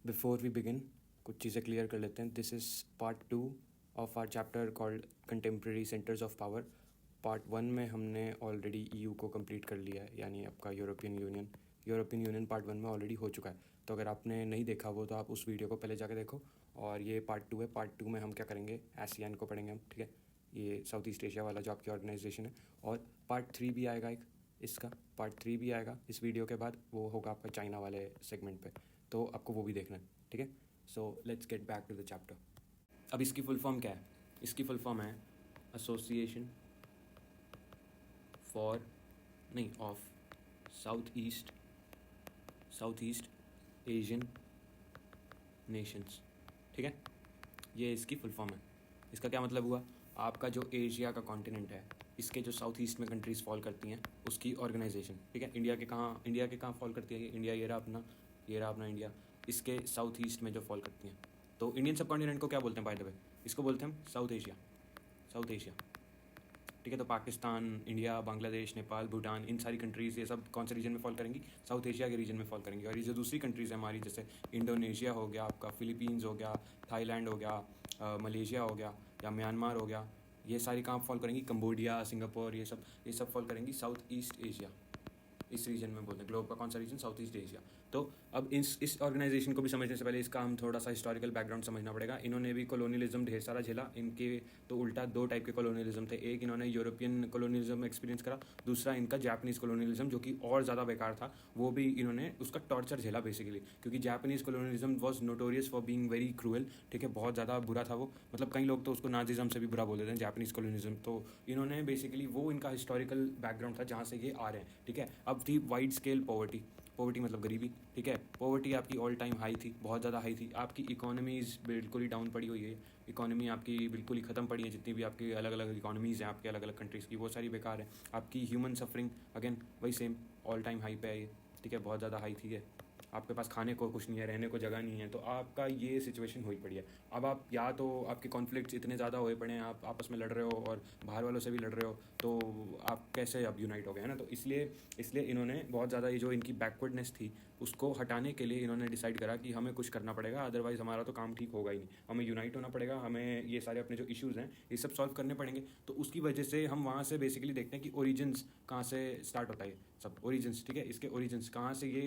Before we begin कुछ चीज़ें clear कर लेते हैं. This is part 2 of our chapter called contemporary centres of power. Part 1 में हमने ऑलरेडी EU को कंप्लीट कर लिया है, यानी आपका यूरोपियन यूनियन पार्ट 1 में ऑलरेडी हो चुका है. तो अगर आपने नहीं देखा वो तो आप उस वीडियो को पहले जाके देखो. और ये पार्ट 2 है. पार्ट 2 में हम क्या करेंगे, ASEAN को पढ़ेंगे हम. ठीक है, ये साउथ ईस्ट एशिया वाला जो आपकी ऑर्गेनाइजेशन है. और पार्ट 3 भी आएगा इसका पार्ट 3 भी आएगा इस वीडियो के बाद. वो होगा आपका चाइना वाले सेगमेंट पे, तो आपको वो भी देखना है. ठीक है, so let's get back to the chapter. अब इसकी फुल फॉर्म क्या है? इसकी फुल फॉर्म है Association for of South East Asian Nations. ठीक है, ये इसकी फुल फॉर्म है. इसका क्या मतलब हुआ? आपका जो एशिया का कॉन्टिनेंट है, इसके जो साउथ ईस्ट में कंट्रीज़ फॉल करती हैं उसकी ऑर्गेनाइजेशन. ठीक है, इंडिया के कहाँ फॉल करती है? इंडिया ये रहा अपना इंडिया. इसके साउथ ईस्ट में जो फॉल करती हैं, तो इंडियन सब कॉन्टिनेंट को क्या बोलते हैं बाय द वे? इसको बोलते हैं हम साउथ एशिया. ठीक है, तो पाकिस्तान, इंडिया, बांग्लादेश, नेपाल, भूटान, इन सारी कंट्रीज़ ये सब कौन से रीजन में फॉल करेंगी? साउथ एशिया के रीजन में फॉल करेंगी. और ये जो दूसरी कंट्रीज़ हैं हमारी, जैसे इंडोनेशिया हो गया आपका, फिलीपींस हो गया, थाईलैंड हो गया, मलेशिया हो गया, या म्यांमार हो गया, ये सारी कहाँ फॉल करेंगी? कंबोडिया, सिंगापुर, ये सब फॉल करेंगी साउथ ईस्ट एशिया. इस रीजन में बोलते हैं. ग्लोब का कौन सा रीजन? South east Asia. तो अब इस ऑर्गेनाइजेशन को भी समझने से पहले इसका हम थोड़ा सा हिस्टोरिकल बैकग्राउंड समझना पड़ेगा. इन्होंने भी कॉलोनियलिज्म ढेर सारा झेला. इनके तो उल्टा दो टाइप के कॉलोनियलिज्म थे. एक इन्होंने यूरोपियन कॉलोनियलिज्म एक्सपीरियंस करा, दूसरा इनका जापानीज़ कॉलोनियलिज्म, जो कि और ज़्यादा बेकार था. वो भी इन्होंने उसका टॉर्चर झेला बेसिकली, क्योंकि Japanese colonialism was notorious for being very cruel. ठीक है, बहुत ज़्यादा बुरा था वो. मतलब कई लोग तो उसको नाजिज्म से भी बुरा बोल देते हैं, जापानीज़ कॉलोनियलिज्म. तो इन्होंने बेसिकली वो इनका हिस्टोरिकल बैकग्राउंड था जहाँ से ये आ रहे हैं. ठीक है, अब थी वाइड स्केल पॉवर्टी मतलब गरीबी. ठीक है, पॉवर्टी आपकी ऑल टाइम हाई थी, बहुत ज़्यादा हाई थी. आपकी इकोनॉमीज़ बिल्कुल ही डाउन पड़ी हुई है. इकोनॉमी आपकी बिल्कुल ही ख़त्म पड़ी है. जितनी भी आपकी अलग अलग इकोनॉमीज़ हैं आपके अलग अलग कंट्रीज़ की, वो सारी बेकार है. आपकी ह्यूमन सफरिंग अगेन वही सेम, ऑल टाइम हाई पे है ये. ठीक है, बहुत ज़्यादा हाई थी ये. आपके पास खाने को कुछ नहीं है, रहने को जगह नहीं है, तो आपका ये सिचुएशन हुई पड़ी है. अब आप या तो आपके कॉन्फ्लिक्ट्स इतने ज़्यादा हुए पड़े हैं, आप आपस में लड़ रहे हो और बाहर वालों से भी लड़ रहे हो, तो आप कैसे अब यूनाइट हो गए, है ना? तो इसलिए इन्होंने बहुत ज़्यादा ये जो इनकी बैकवर्डनेस थी उसको हटाने के लिए इन्होंने डिसाइड करा कि हमें कुछ करना पड़ेगा, अदरवाइज़ हमारा तो काम ठीक होगा ही नहीं. हमें यूनाइट होना पड़ेगा, हमें ये सारे अपने जो इश्यूज़ हैं ये सब सॉल्व करने पड़ेंगे. तो उसकी वजह से हम वहाँ से बेसिकली देखते हैं कि ओरिजिन्स कहाँ से स्टार्ट होता है सब. ओरिजिन्स, ठीक है, इसके ओरिजिन्स कहाँ से, ये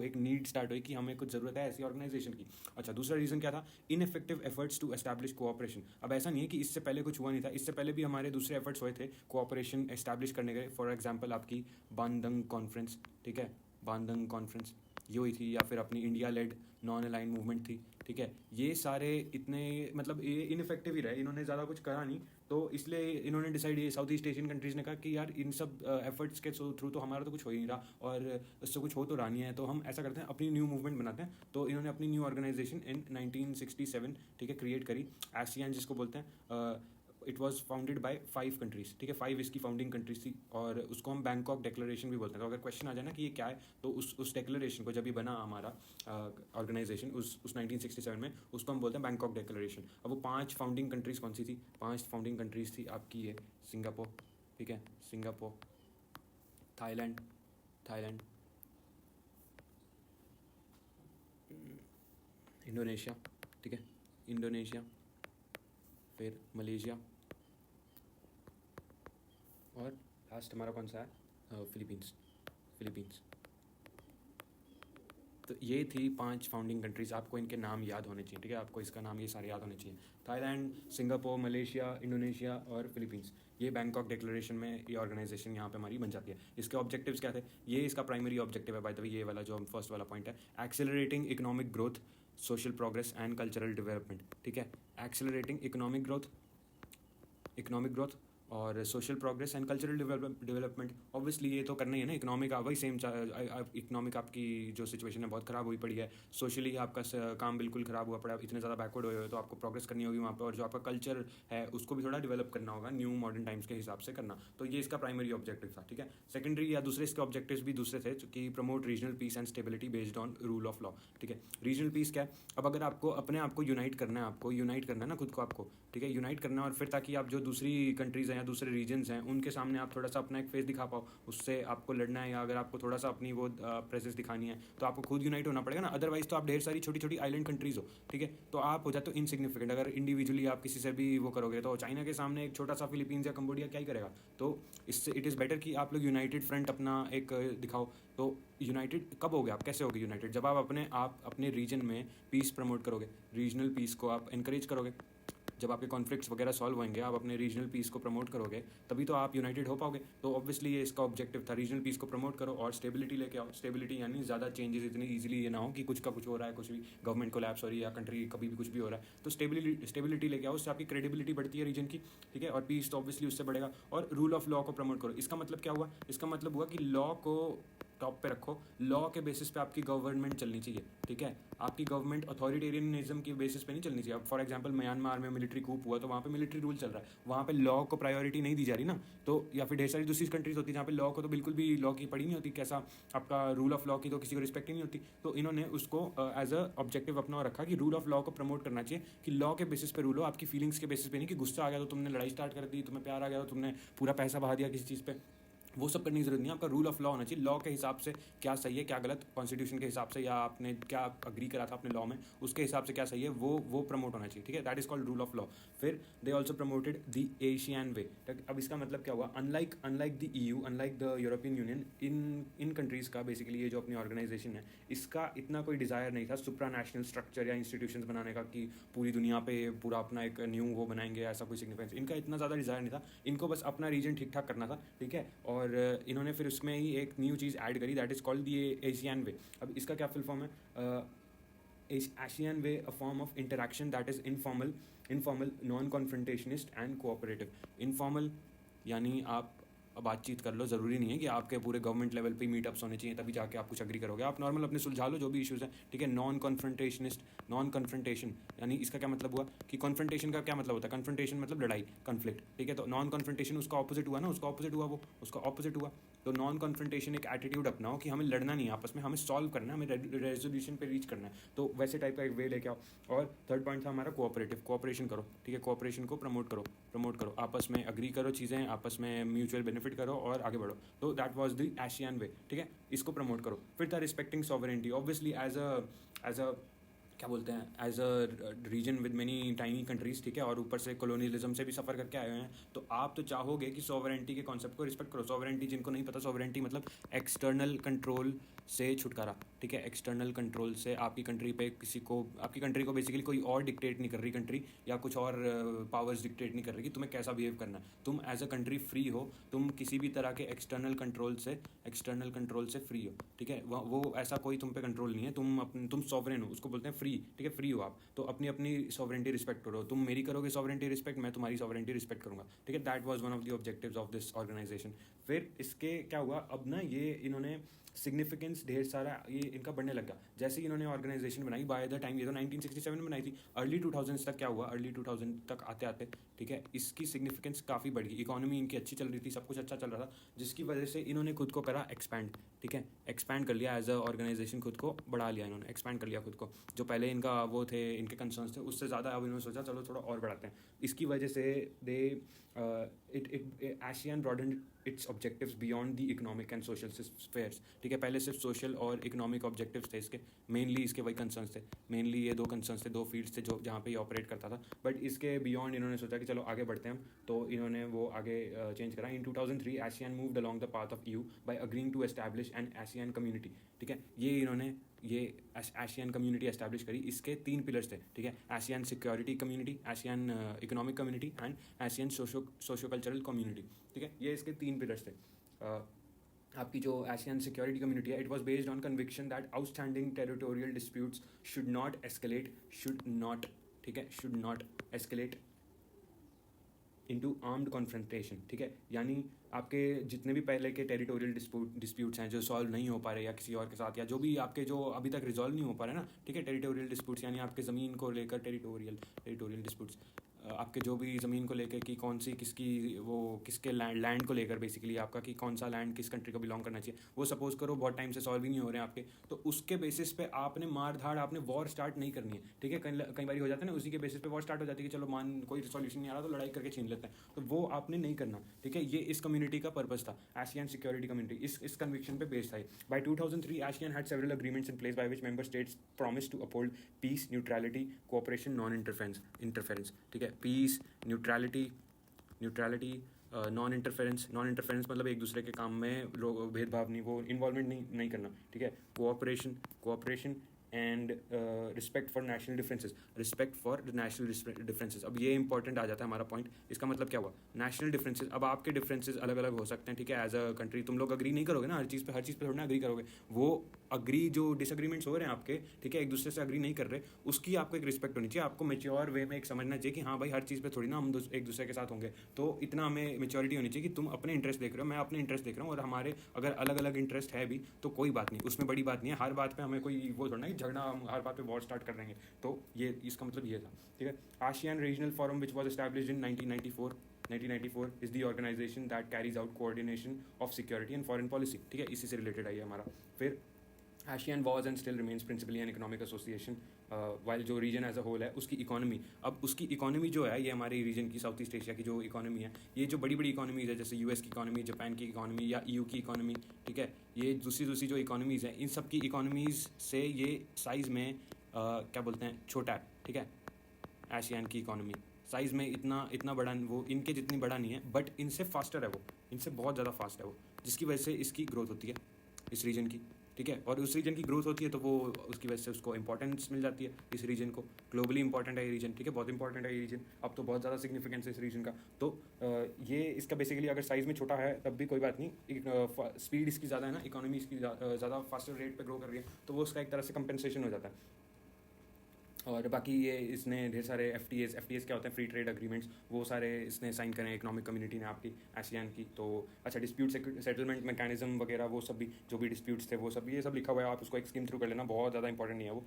एक नीड स्टार्ट हुई कि हमें कुछ ज़रूरत है ऐसी ऑर्गेनाइजेशन की. अच्छा, दूसरा रीज़न क्या था? Ineffective efforts to establish cooperation. अब ऐसा नहीं है कि इससे पहले कुछ हुआ नहीं था, इससे पहले भी हमारे दूसरे एफर्ट्स हुए थे कोऑपरेशन एस्टैब्लिश करने के. फॉर एग्जांपल आपकी बांदंग कॉन्फ्रेंस. ठीक है, बांदंग कॉन्फ्रेंस ये हुई थी, या फिर अपनी India lead non align movement थी. ठीक है, ये सारे इतने मतलब ये इनफेक्टिव ही रहे, इन्होंने ज़्यादा कुछ करा नहीं. तो इसलिए इन्होंने डिसाइड, ये साउथ ईस्ट एशियन कंट्रीज़ ने कहा कि यार इन सब एफर्ट्स के थ्रू तो हमारा तो कुछ हो ही नहीं रहा, और इससे कुछ हो तो रहा नहीं है, तो हम ऐसा करते हैं अपनी न्यू मूवमेंट बनाते हैं. तो इन्होंने अपनी न्यू ऑर्गेनाइजेशन इन 1967, ठीक है, क्रिएट करी. ASEAN जिसको बोलते हैं. It was founded by 5 countries. ठीक है, 5 इसकी फाउंडिंग कंट्रीज थी, और उसको हम बैंकॉक डिक्लेरेशन भी बोलते हैं. तो अगर क्वेश्चन आ जाए ना कि ये क्या है, तो उस डिक्लेरेशन को जब भी बना हमारा ऑर्गेनाइजेशन उस 1967 में, उसको हम बोलते हैं बैंकॉक डिक्लेरेशन. अब वो 5 फाउंडिंग कंट्रीज़ कौन सी थी? 5 फाउंडिंग कंट्रीज़ थी आपकी ये सिंगापुर. ठीक है, सिंगापुर, थाईलैंड, इंडोनेशिया. ठीक है, इंडोनेशिया, फिर मलेशिया, और लास्ट हमारा कौन सा है? फिलीपींस. तो ये थी 5 फाउंडिंग कंट्रीज़. आपको इनके नाम याद होने चाहिए. ठीक है, आपको इसका नाम ये सारे याद होने चाहिए. थाईलैंड, सिंगापुर, मलेशिया, इंडोनेशिया और फिलीपींस. ये बैंकॉक डिक्लेरेशन में ये ऑर्गेनाइजेशन यहाँ पे हमारी बन जाती है. इसके ऑब्जेक्टिव्स क्या थे? ये इसका प्राइमरी ऑब्जेक्टिव है बाय द वे, ये वाला जो हम फर्स्ट वाला पॉइंट है, accelerating economic growth, social progress and cultural development. ठीक है, एक्सेलरेटिंग इकोनॉमिक ग्रोथ और social progress and cultural development. Obviously ये तो करना ही है ना. इकोनॉमिक वही सेम, इकोनॉमिक आपकी जो सिचुएशन है बहुत ख़राब हुई पड़ी है. सोशली आपका काम बिल्कुल ख़राब हुआ पड़ा, इतने ज़्यादा बैकवर्ड हुए हो, तो आपको प्रोग्रेस करनी होगी वहाँ पर. और जो आपका कल्चर है उसको भी थोड़ा डेवलप करना होगा, न्यू मॉडर्न टाइम्स के हिसाब से करना. तो ये इसका प्राइमरी ऑब्जेक्टिव था. ठीक है, सेकेंडरी या दूसरे इसके ऑब्जेक्टिव्स भी दूसरे थे, कि promote regional piece and stability based on rule of law. ठीक है, रीजनल पीस क्या है? अब अगर आपको अपने आप को यूनाइट करना है, ना खुद को आपको, ठीक है, यूनाइट करना है, और फिर ताकि आप जो दूसरी कंट्रीज़ हैं या दूसरे रीजन्स हैं उनके सामने आप थोड़ा सा अपना एक फेस दिखा पाओ, उससे आपको लड़ना है या अगर आपको थोड़ा सा अपनी वो प्रेजेंस दिखानी है तो आपको खुद यूनाइट होना पड़ेगा ना, अदरवाइज तो आप ढेर सारी छोटी छोटी आइलैंड कंट्रीज हो, ठीक है, तो आप हो जाते हो इनसिग्निफिकेंट। अगर इंडिविजुअली आप किसी से भी वो करोगे तो चाइना के सामने एक छोटा सा फिलीपींस या कंबोडिया क्या ही करेगा। तो इससे इट इज़ बेटर कि आप लोग यूनाइटेड फ्रंट अपना एक दिखाओ। तो यूनाइटेड कब होगे आप, कैसे होगे यूनाइटेड, जब आप अपने रीजन में पीस प्रमोट करोगे, रीजनल पीस को आप इनकरेज करोगे। जब आपके कॉन्फ्लिक्ट्स वगैरह सॉल्व होंगे, आप अपने रीजनल पीस को प्रमोट करोगे, तभी तो आप यूनाइटेड हो पाओगे। तो ऑब्वियसली ये इसका ऑब्जेक्टिव था, रीजनल पीस को प्रमोट करो और स्टेबिलिटी लेके आओ। स्टेबिलिटी यानी ज़्यादा चेंजेस इतनी ईजिली ये ना हो कि कुछ का कुछ हो रहा है, कुछ भी गवर्नमेंट कोलैप्स हो रही है या कंट्री कभी भी कुछ भी हो रहा है। तो स्टेबिलिटी लेके आओ, उससे आपकी क्रेडिबिलिटी बढ़ती है रीजन की, ठीक है, और पीस तो ऑब्वियसली उससे बढ़ेगा। और रूल ऑफ लॉ को प्रमोट करो। इसका मतलब क्या हुआ, इसका मतलब हुआ कि लॉ को टॉप पे रखो, लॉ के बेसिस पे आपकी गवर्नमेंट चलनी चाहिए, ठीक है। आपकी गवर्नमेंट अथॉरिटेरियनिज्म की बेसिस पे नहीं चलनी चाहिए। अब फॉर एग्जांपल म्यांमार में मिलिट्री कूप हुआ तो वहाँ पे मिलिट्री रूल चल रहा है, वहाँ पे लॉ को प्रायोरिटी नहीं दी जा रही ना। तो या फिर ढेर सारी दूसरी कंट्रीज होती है जहाँ पे लॉ को तो बिल्कुल भी लॉ की पड़ी नहीं होती, कैसा आपका रूल ऑफ लॉ की तो किसी को रिस्पेक्ट ही नहीं होती। तो इन्होंने उसको एज अ ऑब्जेक्टिव अपना रखा कि रूल ऑफ लॉ को प्रमोट करना चाहिए, कि लॉ के बेसिस पे रूल हो, आपकी फीलिंग्स के बेसिस पे नहीं, कि गुस्सा आ गया तो तुमने लड़ाई स्टार्ट कर दी, तुम्हें प्यार आ गया तो तुमने पूरा पैसा बहा दिया किसी चीज़ पे, वो सब करने की जरूरत नहीं है। आपका रूल ऑफ लॉ होना चाहिए, लॉ के हिसाब से क्या सही है क्या गलत, कॉन्स्टिट्यूशन के हिसाब से या आपने क्या अग्री करा था अपने लॉ में उसके हिसाब से क्या सही है वो प्रमोट होना चाहिए, ठीक है। That is called rule of law. फिर they also promoted the Asian way. अब इसका मतलब क्या हुआ, unlike the EU, unlike the European Union, इन कंट्रीज़ का बेसिकली ये जो अपनी ऑर्गेनाइजेशन है इसका इतना कोई डिज़ायर नहीं था सुप्रा नेशनल स्ट्रक्चर या इंस्टीट्यूशंस बनाने का कि पूरी दुनिया पे पूरा अपना एक न्यू वो बनाएंगे, ऐसा कोई सिग्निफिकेंस इनका इतना ज़्यादा डिज़ायर नहीं था। इनको बस अपना रीजन ठीक ठाक करना था, ठीक है। और इन्होंने फिर उसमें ही एक न्यू चीज़ ऐड करी, that is called the ASEAN way. अब इसका क्या फुल फॉर्म है, ASEAN way, a form of interaction that is informal non confrontationist and cooperative. Informal यानी आप बातचीत कर लो, ज़रूरी नहीं है कि आपके पूरे गवर्नमेंट लेवल पे मीटअप्स होने चाहिए तभी जाके आप कुछ अग्री करोगे, आप नॉर्मल अपने सुलझा लो जो भी इश्यूज़ हैं, ठीक है। नॉन कन्फ्रंटेशन यानी इसका क्या मतलब हुआ कि कॉन्फ्रंटेशन का क्या मतलब होता है, कन्फ्रंटेशन मतलब लड़ाई, कन्फ्लिक्ट, ठीक है। तो नॉन कन्फ्रंटेशन उसका ऑपोजिट हुआ ना, उसका ऑपोजिट हुआ। तो नॉन कन्फ्रंटेशन एक एटीट्यूड अपनाओ कि हमें लड़ना नहीं है आपस में, हमें सॉल्व करना है, हमें रेजोल्यूशन पे रीच करना है, तो वैसे टाइप का एक वे लेके आओ। और थर्ड पॉइंट था हमारा कोऑपरेटिव, कोऑपरेशन करो, ठीक है। कोऑपरेशन को प्रमोट करो, आपस में अग्री करो चीज़ें, आपस में म्यूचुअल बेनिफिट करो और आगे बढ़ो। तो that was the Asian way, ठीक है, इसको प्रमोट करो। फिर था respecting sovereignty, obviously as a क्या बोलते हैं, as a region with many tiny countries, ठीक है, और ऊपर से कॉलोनियलिज्म से भी सफ़र करके आए हुए हैं, तो आप तो चाहोगे कि सॉवरेनिटी के कॉन्सेप्ट को रिस्पेक्ट करो। सॉवरेनिटी जिनको नहीं पता, सॉवरेनिटी मतलब एक्सटर्नल कंट्रोल से छुटकारा, ठीक है। एक्सटर्नल कंट्रोल से आपकी कंट्री पे आपकी कंट्री को बेसिकली कोई और डिक्टेट नहीं कर रही कंट्री, या कुछ और पावर्स डिक्टेट नहीं कर रही कि तुम्हें कैसा बिहेव करना है। तुम एज अ कंट्री फ्री हो, तुम किसी भी तरह के एक्सटर्नल कंट्रोल से फ्री हो, ठीक है। वो ऐसा कोई तुम पे कंट्रोल नहीं है, तुम सॉवरेन हो, उसको बोलते हैं फ्री, ठीक है, फ्री हो आप। तो अपनी सॉवरेनिटी रिस्पेक्ट करो, तुम मेरी करोगे सॉवरेनिटी रिस्पेक्ट, मैं तुम्हारी सॉवरेनिटी रिस्पेक्ट करूंगा, ठीक है। That was one of the objectives of this organisation. फिर इसके क्या हुआ, अब ना ये इन्होंने सिग्निफिकेंस ढेर सारा ये इनका बढ़ने लगा जैसे ही इन्होंने ऑर्गेनाइजेशन बनाई। बाय द टाइम ये तो 1967 में बनाई थी, अर्ली 2000s तक क्या हुआ, अर्ली 2000 तक आते आते, ठीक है, इसकी सिग्निफिकेंस काफ़ी बढ़ गई। इकोनॉमी इनकी अच्छी चल रही थी, सब कुछ अच्छा चल रहा था, जिसकी वजह से इन्होंने खुद को करा एक्सपैंड, ठीक है, एक्सपैंड कर लिया एज अ ऑर्गेनाइजेशन, खुद को बढ़ा लिया इन्होंने, एक्सपैंड कर लिया खुद को। जो पहले इनका वो थे, इनके कंसर्न्स थे, उससे ज़्यादा अब इन्होंने सोचा चलो थोड़ा और बढ़ाते हैं। इसकी वजह से ASEAN broadened its objectives beyond the economic and social spheres, ठीक है। पहले सिर्फ सोशल और इकोनॉमिक ऑब्जेक्टिव्स थे इसके, मेनली इसके वही कंसर्न्स थे, मेनली ये दो कंसर्न्स थे, दो फील्ड्स थे जो जहाँ पे ये ऑपरेट करता था। बट इसके बियॉन्ड इन्होंने सोचा कि चलो आगे बढ़ते हैं हम, तो इन्होंने वो आगे चेंज करा। In 2003 ASEAN moved along the path of EU by agreeing to establish an ASEAN community, ठीक है। ये ASEAN कम्युनिटी एस्टैब्लिश करी। इसके 3 पिलर्स थे, ठीक है, ASEAN security community, ASEAN economic community and ASEAN socio cultural community, ठीक है। ये इसके 3 पिलर्स थे। आपकी जो ASEAN सिक्योरिटी कम्युनिटी है, it was based on conviction that outstanding territorial disputes should not escalate into armed confrontation, ठीक है। यानी आपके जितने भी पहले के टेरिटोरियल डिस्प्यूट्स हैं जो सॉल्व नहीं हो पा रहे, या किसी और के साथ, या जो भी आपके जो अभी तक रिजॉल्व नहीं हो पा रहे ना, ठीक है, टेरिटोरियल डिस्प्यूट्स यानी आपके ज़मीन को लेकर टेरिटोरियल डिस्प्यूट्स, आपके जो भी ज़मीन को लेकर कि कौन सी किसकी वो किसके लैंड को लेकर बेसिकली आपका कि कौन सा लैंड किस कंट्री को बिलोंग करना चाहिए, वो सपोज करो बहुत टाइम से सॉल्व ही नहीं हो रहे हैं आपके, तो उसके बेसिस पे आपने मार धाड़ आपने वॉर स्टार्ट नहीं करनी है, ठीक है। कई बार हो जाता है ना, उसी के बेसिस पे वॉर स्टार्ट हो जाती है कि चलो मान कोई सॉल्यूशन नहीं आ रहा तो लड़ाई करके छीन लेते हैं, तो वो आपने नहीं करना, ठीक है। ये इस कम्युनिटी का पर्पस था, आसियान सिक्योरिटी कम्युनिटी, इस कन्विक्शन पे बेस्ड था। By 2003 ASEAN had several agreements in place by which member states promised to uphold peace, neutrality, cooperation, non-interference, ठीक है। पीस, न्यूट्रलिटी, नॉन इंटरफेरेंस मतलब एक दूसरे के काम में लोग भेदभाव नहीं, वो इन्वॉल्वमेंट नहीं करना, ठीक है। Cooperation and respect for national differences. अब ये इंपॉर्टेंट आ जाता है हमारा पॉइंट। इसका मतलब क्या हुआ, नेशनल डिफरेंसेस। अब आपके डिफरेंसेस अलग अलग हो सकते हैं, ठीक है। एज अ कंट्री तुम लोग अग्री नहीं करोगे ना हर चीज़ पे थोड़ा ना अग्री करोगे। वो अग्री जो डिसएग्रीमेंट्स हो रहे हैं आपके, ठीक है, एक दूसरे से अग्री नहीं कर रहे, उसकी आपको एक रिस्पेक्ट होनी चाहिए। आपको मेच्योर वे में एक समझना चाहिए कि हाँ भाई हर चीज़ पे थोड़ी ना हम एक दूसरे के साथ होंगे, तो इतना हमें मेच्योरिटी होनी चाहिए कि तुम अपने इंटरेस्ट देख रहे हो, मैं अपने इंटरेस्ट देख रहा हूँ, और हमारे अगर अलग अलग इंटरेस्ट है भी तो कोई बात नहीं, उसमें बड़ी बात नहीं है। हर बात पे हमें कोई वो थोड़ा ना कि झगड़ा, हम हर बात पे वॉर स्टार्ट कर देंगे, तो ये इसका मतलब ये था, ठीक है। ASEAN regional forum which was established in 1994 is the organization that carries out coordination of security and foreign policy, ठीक है, इसी से रिलेटेड है ये हमारा। फिर ASEAN was and still remains principally an economic association, while जो रीजन एज अ होल है उसकी इकोनॉमी, अब उसकी इकोनॉमी जो है ये हमारे रीजन की साउथ ईस्ट एशिया की जो इकोनॉमी है, ये जो बड़ी बड़ी इकोनॉमीज़ है जैसे US की इकोनॉमी, जापान की इकोनॉमी या EU की इकोनॉमी, ठीक है, ये दूसरी जो इकोनॉमीज़ हैं इन सब की इकोनॉमीज़ से ये साइज़ में क्या बोलते हैं छोटा है, ठीक है। ASEAN की इकोनॉमी साइज़ में इतना बड़ा वो इनके जितनी बड़ा नहीं है, बट इनसे फास्टर है, वो इनसे बहुत ज़्यादा फास्ट है वो, जिसकी वजह से इसकी ग्रोथ होती है इस रीजन की, ठीक है। और उस रीजन की ग्रोथ होती है तो वो उसकी वजह से उसको इंपॉर्टेंस मिल जाती है इस रीजन को, ग्लोबली इंपॉर्टेंट है ये रीजन, ठीक है, बहुत इंपॉर्टेंट है ये रीजन, अब तो बहुत ज़्यादा सिग्निफिकेंस है इस रीजन का। तो ये इसका बेसिकली अगर साइज़ में छोटा है तब भी कोई बात नहीं, स्पीड इसकी ज़्यादा है ना, इकोनॉमी इसकी ज़्यादा फास्टर रेट पर ग्रो कर रही है, तो वो उसका एक तरह से कंपनसेशन हो जाता है। और बाकी ये इसने ढेर सारे FTAs क्या होते हैं, फ्री ट्रेड एग्रीमेंट्स, वो सारे इसने साइन करे इकोनॉमिक कम्युनिटी ने आपकी ASEAN की। तो अच्छा, डिस्प्यूट सेटलमेंट मैकेनिज्म वगैरह वो सब भी, जो भी डिस्प्यूट्स थे वो सब, ये सब लिखा हुआ है, आप उसको एक स्कीम थ्रू कर लेना, बहुत ज़्यादा इंपॉर्टेंट नहीं है वो।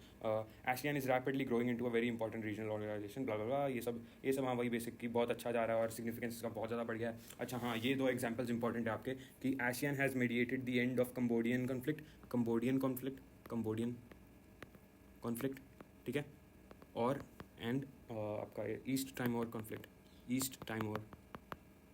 ASEAN is rapidly growing into a very important regional organisation, blah blah blah, ये सब हाँ वही बेसिक की बहुत अच्छा जा रहा है और सिग्निफिकेंस इसका बहुत ज़्यादा बढ़ गया है। अच्छा हाँ, ये दो एग्जाम्पल्स इंपॉर्टेंट है आपके कि ASEAN has mediated the end of Cambodian conflict, ठीक है, और एंड आपका ईस्ट टाइमोर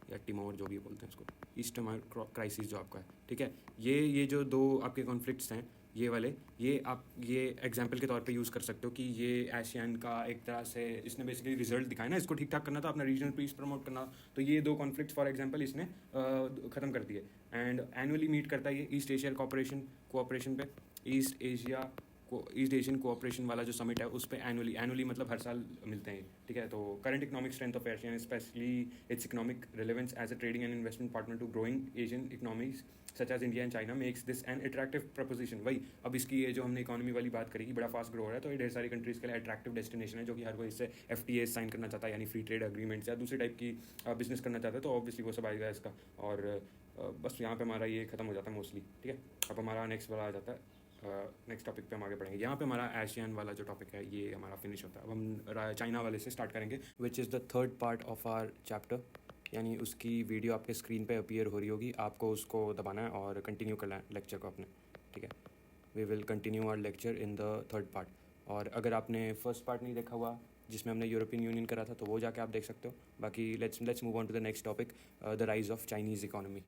या टिमोर जो भी बोलते हैं उसको, ईस्ट टाइमोर क्राइसिस जो आपका है, ठीक है। ये जो दो आपके कॉन्फ्लिक्ट्स हैं ये वाले, ये आप ये एग्जांपल के तौर पे यूज़ कर सकते हो कि ये ASEAN का एक तरह से इसने बेसिकली रिजल्ट दिखाया ना, इसको ठीक ठाक करना था, अपना रीजनल पीस प्रमोट करना, तो ये दो कॉन्फ्लिक्ट्स फॉर एग्जांपल इसने ख़त्म कर दिए। एंड एनुअली मीट करता है ये ईस्ट एशिया कोऑपरेशन पे, ईस्ट एशियन कोऑपरेशन वाला जो समिट है उस पर एनुअली मतलब हर साल मिलते हैं, ठीक है। तो current economic strength of ASEAN, specially its economic relevance as a trading and investment partner to growing Asian economies such as India and China makes this an attractive proposition. वही अब इसकी ये जो हमने इकोनॉमी वाली बात करी कि बड़ा फास्ट ग्रो हो रहा है, तो ये ढेर सारी कंट्रीज़ के लिए अट्रैक्टिव डेस्टिनेशन है, जो कि हर कोई इससे FTA साइन करना चाहता है, यानी फ्री ट्रेड एग्रीमेंट्स या दूसरी टाइप की बिजनेस करना चाहता है, तो ऑब्वियसली वो सब आएगा इसका। और बस यहाँ पे हमारा ये खत्म हो जाता है मोस्टली, ठीक है। अब हमारा नेक्स्ट वाला आ जाता है, नेक्स्ट टॉपिक पे हम आगे बढ़ेंगे। यहाँ पे हमारा ASEAN वाला जो टॉपिक है ये हमारा फिनिश होता है। अब हम चाइना वाले से स्टार्ट करेंगे, which is the third part of our chapter, यानी उसकी वीडियो आपके स्क्रीन पे अपीयर हो रही होगी, आपको उसको दबाना है और कंटिन्यू करना है लेक्चर को अपने, ठीक है। We will continue our lecture in the third part. और अगर आपने फर्स्ट पार्ट नहीं देखा हुआ जिसमें हमने यूरोपियन यूनियन करा था, तो वो जाके आप देख सकते हो। बाकी let's move on to the next topic, the rise of Chinese economy.